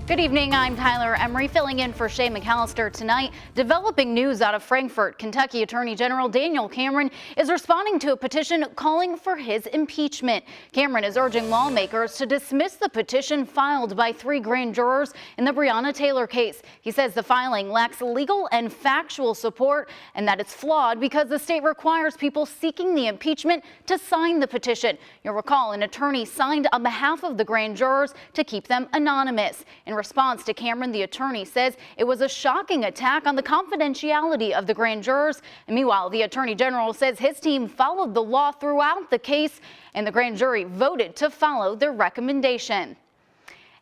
Good evening, I'm Tyler Emery filling in for Shay McAllister tonight. Developing news out of Frankfort, Kentucky Attorney General Daniel Cameron is responding to a petition calling for his impeachment. Cameron is urging lawmakers to dismiss the petition filed by 3 grand jurors in the Breonna Taylor case. He says the filing lacks legal and factual support and that it's flawed because the state requires people seeking the impeachment to sign the petition. You'll recall an attorney signed on behalf of the grand jurors to keep them anonymous. In response to Cameron, the attorney says it was a shocking attack on the confidentiality of the grand jurors. And meanwhile, the attorney general says his team followed the law throughout the case and the grand jury voted to follow their recommendation.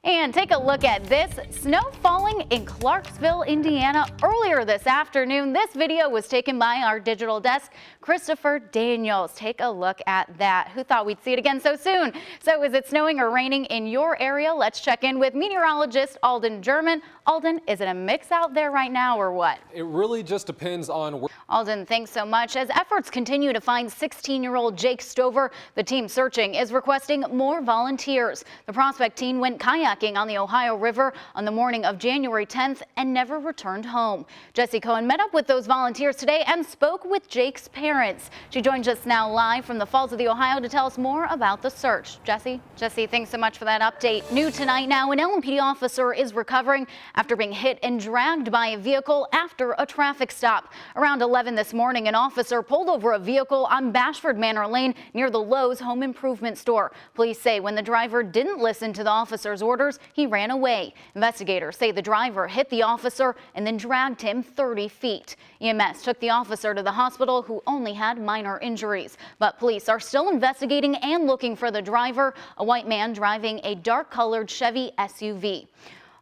And take a look at this. Snow falling in Clarksville, Indiana earlier this afternoon. This video was taken by our digital desk, Christopher Daniels. Take a look at that. Who thought we'd see it again so soon? So is it snowing or raining in your area? Let's check in with meteorologist Alden German. Alden, is it a mix out there right now or what? It really just depends on where. Alden, thanks so much. As efforts continue to find 16-year-old Jake Stover, the team searching is requesting more volunteers. The Prospect team went kayaking on the Ohio River on the morning of January 10th and never returned home. Jesse Cohen met up with those volunteers today and spoke with Jake's parents. She joins us now live from the Falls of the Ohio to tell us more about the search. Jesse, thanks so much for that update. New tonight now, an LMPD officer is recovering after being hit and dragged by a vehicle after a traffic stop. Around 11 this morning, an officer pulled over a vehicle on Bashford Manor Lane near the Lowe's home improvement store. Police say when the driver didn't listen to the officer's orders, he ran away. Investigators say the driver hit the officer and then dragged him 30 feet. EMS took the officer to the hospital, who only had minor injuries. But police are still investigating and looking for the driver, a white man driving a dark-colored Chevy SUV.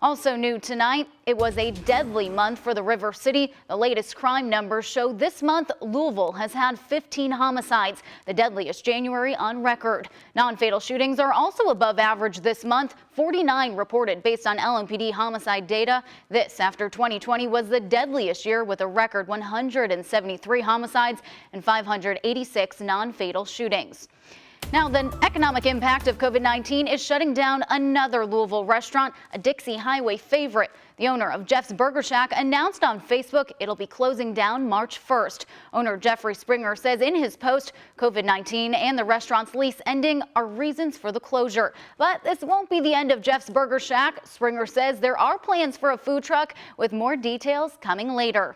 Also new tonight, it was a deadly month for the River City. The latest crime numbers show this month Louisville has had 15 homicides, the deadliest January on record. Non-fatal shootings are also above average this month, 49 reported based on LMPD homicide data. This after 2020 was the deadliest year with a record 173 homicides and 586 non-fatal shootings. Now, the economic impact of COVID-19 is shutting down another Louisville restaurant, a Dixie Highway favorite. The owner of Jeff's Burger Shack announced on Facebook it'll be closing down March 1st. Owner Jeffrey Springer says in his post, COVID-19 and the restaurant's lease ending are reasons for the closure. But this won't be the end of Jeff's Burger Shack. Springer says there are plans for a food truck with more details coming later.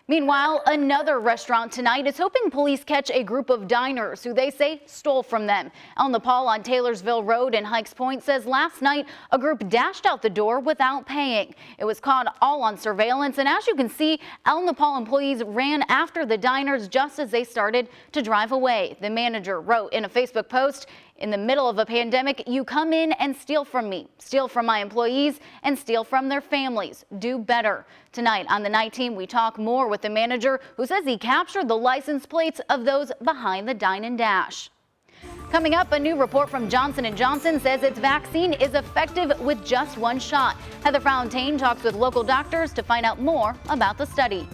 Meanwhile, another restaurant tonight is hoping police catch a group of diners who they say stole from them. El Nepal on Taylorsville Road in Hikes Point says last night a group dashed out the door without paying. It was caught all on surveillance, and as you can see, El Nepal employees ran after the diners just as they started to drive away. The manager wrote in a Facebook post, "In the middle of a pandemic, you come in and steal from me, steal from my employees, and steal from their families. Do better." Tonight on the Night Team, we talk more with the manager who says he captured the license plates of those behind the dine and dash. Coming up, a new report from Johnson & Johnson says its vaccine is effective with just one shot. Heather Fontaine talks with local doctors to find out more about the study.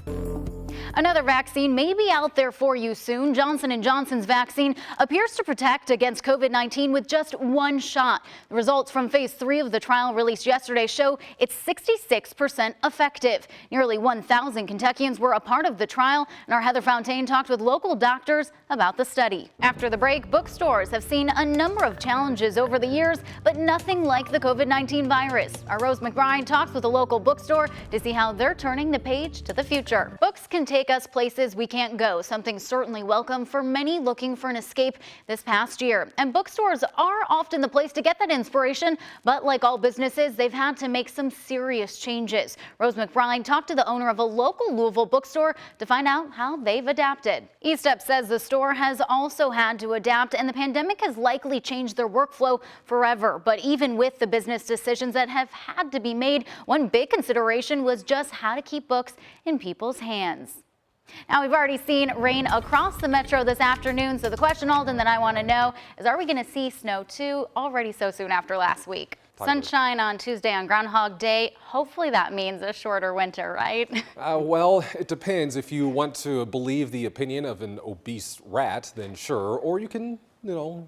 Another vaccine may be out there for you soon. Johnson & Johnson's vaccine appears to protect against COVID-19 with just one shot. The results from phase 3 of the trial released yesterday show it's 66% effective. Nearly 1,000 Kentuckians were a part of the trial, and our Heather Fontaine talked with local doctors about the study. After the break, bookstores have seen a number of challenges over the years, but nothing like the COVID-19 virus. Our Rose McBride talks with a local bookstore to see how they're turning the page to the future. Books can take us places we can't go, something certainly welcome for many looking for an escape this past year. And bookstores are often the place to get that inspiration, but like all businesses, they've had to make some serious changes. Rose McBride talked to the owner of a local Louisville bookstore to find out how they've adapted. EastEp says the store has also had to adapt, and the pandemic has likely changed their workflow forever. But even with the business decisions that have had to be made, one big consideration was just how to keep books in people's hands. Now, we've already seen rain across the metro this afternoon, so the question, Alden, that I want to know is, are we going to see snow too already so soon after last week? Sunshine on Tuesday on Groundhog Day. Hopefully that means a shorter winter, right? Well, it depends. If you want to believe the opinion of an obese rat, then sure. Or you can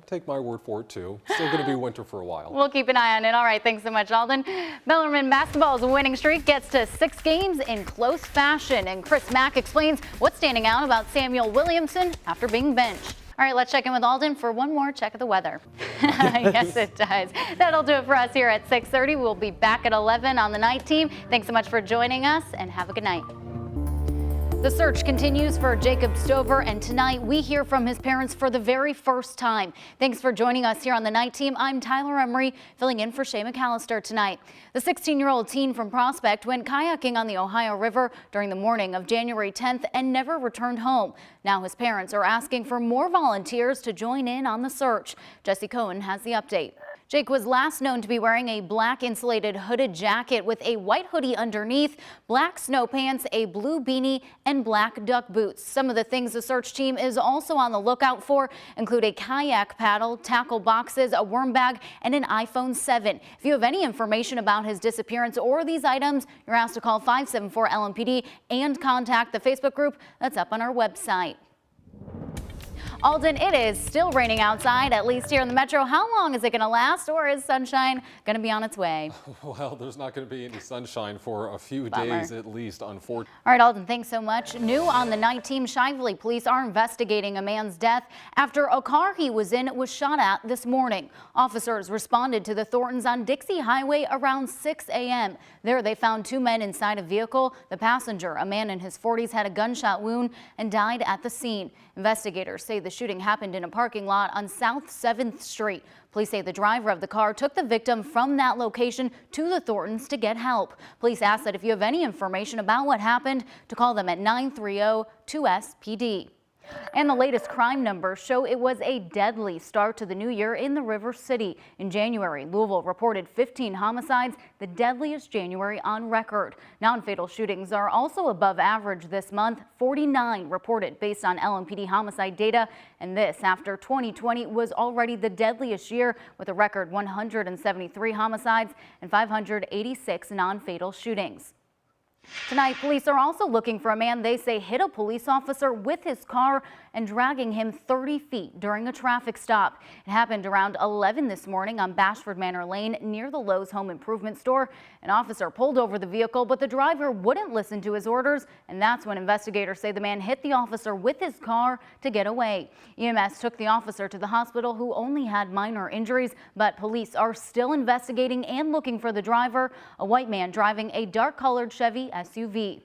take my word for it too. Still going to be winter for a while. We'll keep an eye on it. All right, thanks so much, Alden. Bellarmine basketball's winning streak gets to 6 games in close fashion, and Chris Mack explains what's standing out about Samuel Williamson after being benched. All right, let's check in with Alden for one more check of the weather. Yes, it does. That'll do it for us here at 6:30. We'll be back at 11 on the night team. Thanks so much for joining us, and have a good night. The search continues for Jacob Stover, and tonight we hear from his parents for the very first time. Thanks for joining us here on the night team. I'm Tyler Emery, filling in for Shay McAllister tonight. The 16-year-old teen from Prospect went kayaking on the Ohio River during the morning of January 10th and never returned home. Now his parents are asking for more volunteers to join in on the search. Jesse Cohen has the update. Jake was last known to be wearing a black insulated hooded jacket with a white hoodie underneath, black snow pants, a blue beanie, and black duck boots. Some of the things the search team is also on the lookout for include a kayak paddle, tackle boxes, a worm bag, and an iPhone 7. If you have any information about his disappearance or these items, you're asked to call 574-LMPD and contact the Facebook group that's up on our website. Alden, it is still raining outside, at least here in the metro. How long is it going to last, or is sunshine going to be on its way? Well, there's not going to be any sunshine for a few days at least, unfortunately. All right, Alden, thanks so much. New on the night team, Shively police are investigating a man's death after a car he was in was shot at this morning. Officers responded to the Thorntons on Dixie Highway around 6 a.m. There they found 2 men inside a vehicle. The passenger, a man in his 40s, had a gunshot wound and died at the scene. Investigators say the shooting happened in a parking lot on South 7th Street. Police say the driver of the car took the victim from that location to the Thorntons to get help. Police ask that if you have any information about what happened, to call them at 930-2SPD. And the latest crime numbers show it was a deadly start to the new year in the River City. In January, Louisville reported 15 homicides, the deadliest January on record. Non-fatal shootings are also above average this month, 49 reported based on LMPD homicide data. And this after 2020 was already the deadliest year with a record 173 homicides and 586 non-fatal shootings. Tonight, police are also looking for a man they say hit a police officer with his car and dragging him 30 feet during a traffic stop. It happened around 11 this morning on Bashford Manor Lane near the Lowe's home improvement store. An officer pulled over the vehicle, but the driver wouldn't listen to his orders, and that's when investigators say the man hit the officer with his car to get away. EMS took the officer to the hospital, who only had minor injuries, but police are still investigating and looking for the driver, a white man driving a dark-colored Chevy SUV.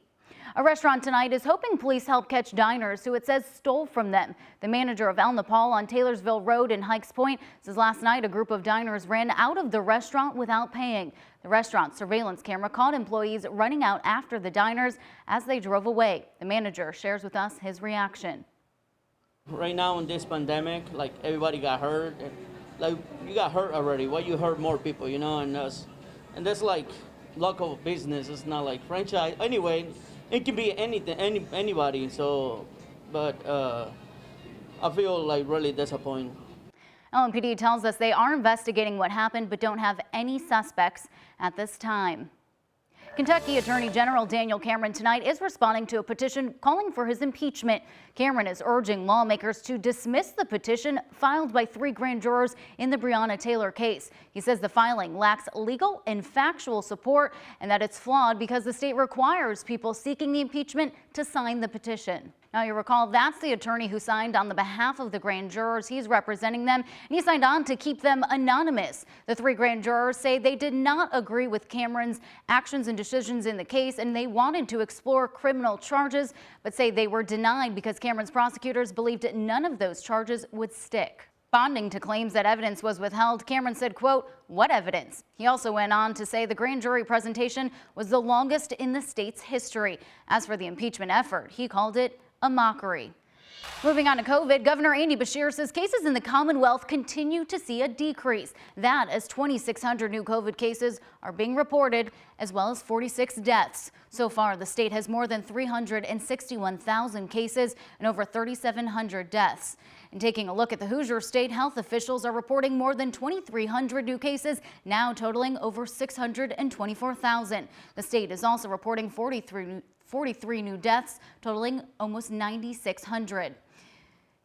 A restaurant tonight is hoping police help catch diners who it says stole from them. The manager of El Nepal on Taylorsville Road in Hikes Point says last night a group of diners ran out of the restaurant without paying. The restaurant's surveillance camera caught employees running out after the diners as they drove away. The manager shares with us his reaction. Right now in this pandemic, like everybody got hurt. Like you got hurt already. Why you hurt more people, and that's like local business. It's not like franchise. Anyway, it can be anything, anybody. So, but I feel like really disappointed. LMPD tells us they are investigating what happened, but don't have any suspects at this time. Kentucky Attorney General Daniel Cameron tonight is responding to a petition calling for his impeachment. Cameron is urging lawmakers to dismiss the petition filed by 3 grand jurors in the Breonna Taylor case. He says the filing lacks legal and factual support and that it's flawed because the state requires people seeking the impeachment to sign the petition. Now, you recall that's the attorney who signed on the behalf of the grand jurors. He's representing them, and he signed on to keep them anonymous. The 3 grand jurors say they did not agree with Cameron's actions and decisions in the case, and they wanted to explore criminal charges, but say they were denied because Cameron's prosecutors believed none of those charges would stick. Responding to claims that evidence was withheld, Cameron said, quote, "What evidence?" He also went on to say the grand jury presentation was the longest in the state's history. As for the impeachment effort, he called it a mockery. Moving on to COVID, Governor Andy Beshear says cases in the Commonwealth continue to see a decrease. That as 2,600 new COVID cases are being reported, as well as 46 deaths. So far, the state has more than 361,000 cases and over 3,700 deaths. And taking a look at the Hoosier State, health officials are reporting more than 2,300 new cases, now totaling over 624,000. The state is also reporting 43 new deaths, totaling almost 9,600.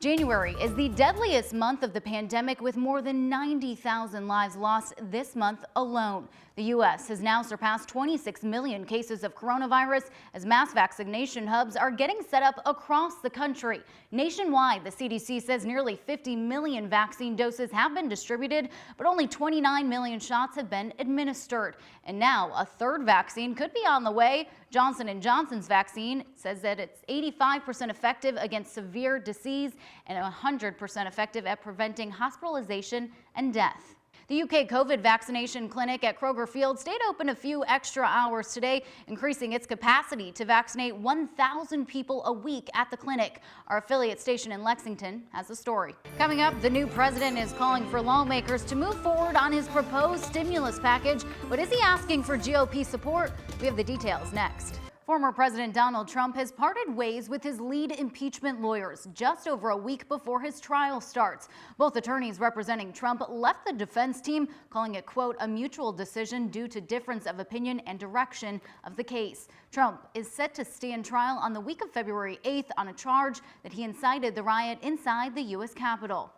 January is the deadliest month of the pandemic, with more than 90,000 lives lost this month alone. The U.S. has now surpassed 26 million cases of coronavirus as mass vaccination hubs are getting set up across the country. Nationwide, the CDC says nearly 50 million vaccine doses have been distributed, but only 29 million shots have been administered. And now a third vaccine could be on the way. Johnson & Johnson's vaccine says that it's 85% effective against severe disease and 100% effective at preventing hospitalization and death. The UK COVID vaccination clinic at Kroger Field stayed open a few extra hours today, increasing its capacity to vaccinate 1,000 people a week at the clinic. Our affiliate station in Lexington has the story. Coming up, the new president is calling for lawmakers to move forward on his proposed stimulus package. But is he asking for GOP support? We have the details next. Former President Donald Trump has parted ways with his lead impeachment lawyers just over a week before his trial starts. Both attorneys representing Trump left the defense team, calling it, quote, a mutual decision due to difference of opinion and direction of the case. Trump is set to stand trial on the week of February 8th on a charge that he incited the riot inside the U.S. Capitol.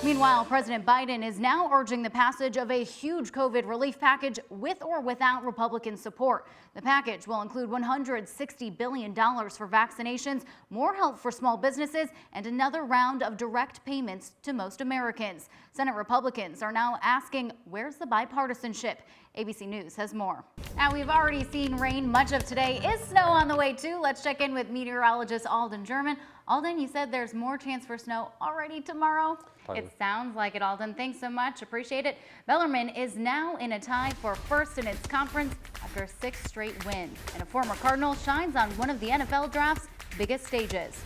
Meanwhile, President Biden is now urging the passage of a huge COVID relief package with or without Republican support. The package will include $160 billion for vaccinations, more help for small businesses, and another round of direct payments to most Americans. Senate Republicans are now asking, where's the bipartisanship? ABC News has more. Now, we've already seen rain much of today. Is snow on the way too? Let's check in with meteorologist Alden German. Alden, you said there's more chance for snow already tomorrow. It sounds like it, Alden. Thanks so much. Appreciate it. Bellarmine is now in a tie for first in its conference after 6 straight wins. And a former Cardinal shines on one of the NFL draft's biggest stages.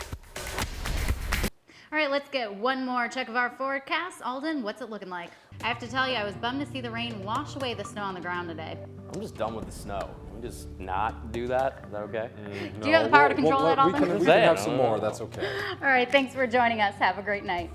All right, let's get one more check of our forecast. Alden, what's it looking like? I have to tell you, I was bummed to see the rain wash away the snow on the ground today. I'm just done with the snow. Can we just not do that? Is that okay? Do you have the power to control that, Alden? We can have some more. That's okay. All right, thanks for joining us. Have a great night.